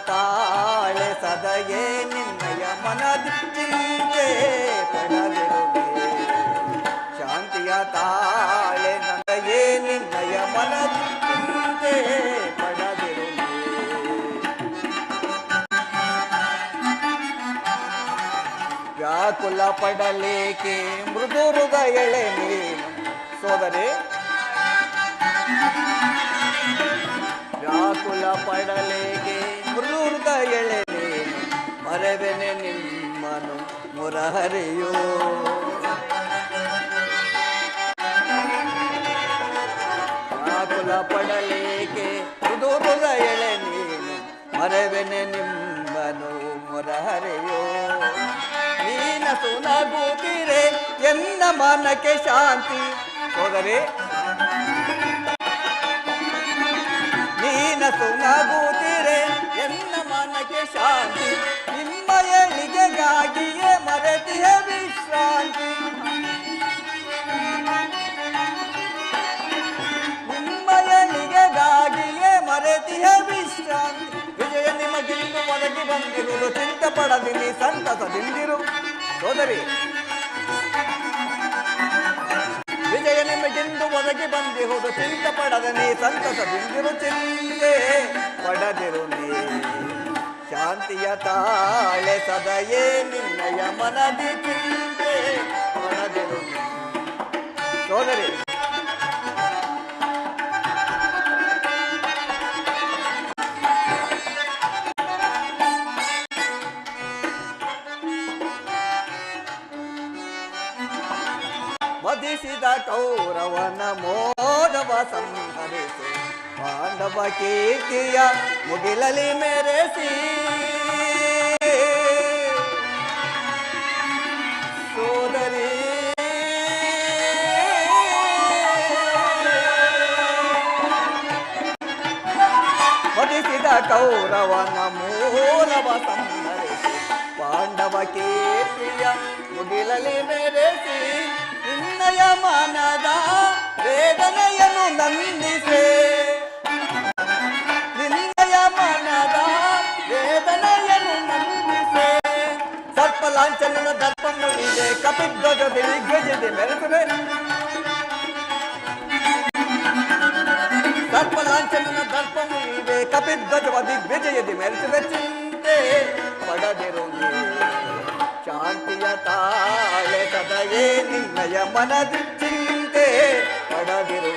ತಾಳೆ ಸದಯೇ ನಿನ್ನಯ ಮನದಿ ಚಿಂತೆ ಪಡದಿರುವೆ ಶಾಂತಿಯ ತಾಳೆ ಸದಯೇ ನಿನ್ನಯ ಮನದಿ ಚಿಂತೆ ಪಡದಿರುವೆ ವ್ಯಾಕುಲ ಪಡಲೇಕೆ ಮೃದು ಹೃದಯಳೆ ನೀನು ಸೋದರಿ ವ್ಯಾಕುಲ ಪಡಲೇಗೆ ಮೃದುರ್ಗ ಎಳೆ ನೀನು ಮರವೆನೆ ನಿಮ್ಮನು ಮುರಹರಿಯೋ ವ್ಯಾಕುಲ ಪಡಲೇಗೆ ಮೃದುರ್ಗ ಎಳೆ ನೀನು ಮರವೆನೆ ನಿಮ್ಮನು ಮುರಹರಿಯೋ ನೀನಸು ನಗುತ್ತಿರೆ ಎನ್ನ ಮನಕ್ಕೆ ಶಾಂತಿ ಹೋದರೆ ನೀನಸು ನಗುತ್ತಿರೆ ಎನ್ನ ಮನಕ್ಕೆ ಶಾಂತಿ ನಿಮ್ಮ ಏಳಿಗೆಗಾಗಿಯೇ ಮರೆತಿಯ ವಿಶ್ರಾಂತಿ ನಿಮ್ಮ ಏಳಿಗೆಗಾಗಿಯೇ ಮರೆತಿಯ ವಿಶ್ರಾಂತಿ ವಿಜಯ ನಿಮಗಿಂದು ಒದಗಿ ಬಂದಿರುವುದು ಚಿಂತೆ ಪಡದಿನಿ ಸಂತಸದಿಂದಿರು ಸೋದರಿ ವಿಜಯ ನಿಮಗೆಂದು ಒದಗಿ ಬಂದಿರುವುದು ಚಿಂತೆ ಪಡದ ನೀ ಸಂತಸದಿಂದಿರು ಚಿಂತೆ ಪಡದಿರು ನೀ ಶಾಂತಿಯ ತಾಳೆ ಸದಯೇ ನಿನ್ನಯ ಮನದಿ ಚಿಂತೆ ಪಡದಿರು ನೀ ಸೋದರಿ ವಧಿಸಿದ ಕೌರವನ ಮೋದವ ಸಂಹರಿಸಿ ಪಾಂಡವ ಕೀರ್ತಿಯ ಮುಗಿಲಲಿ ಮೆರೆಸಿ ಸೋದರಿ ವಧಿಸಿದ ಕೌರವನ ಮೂಲವ ಸಂಹರಿಸಿ ಪಾಂಡವ ಕೀರ್ತಿಯ ಮುಗಿಲಲಿ ಮೆರೆಸಿ ನಿನ್ನಯ ಮನದ ವೇದನೆಯನ್ನು ನಂದಿಸೆ ನಿನ್ನಯ ಮನದ ವೇದನೆಯನ್ನು ನಂದಿಸೆ ಸರ್ಪಲಾಂಛನನ ದರ್ಪಗಳಿದೆ ಕಪಿಧ್ವಜ ದಿಗ್ಗಜದೆ ಮೆರೆಸುವೆ ಸರ್ಪಲಾಂಛನನ ದರ್ಪಗಳಿದೆ ಕಪಿಧ್ವಜ ದಿಗ್ವಿಜಯದಿ ಮೆರೆಸುವೆ ಚಿಂತೆ ಪಡದಿರು ಶಾಂತಿಯ ತಾಳೆ ಸದಯೇ ನಿನ್ನಯ ಮನದಿ ಚಿಂತೆ ಪಡದಿರು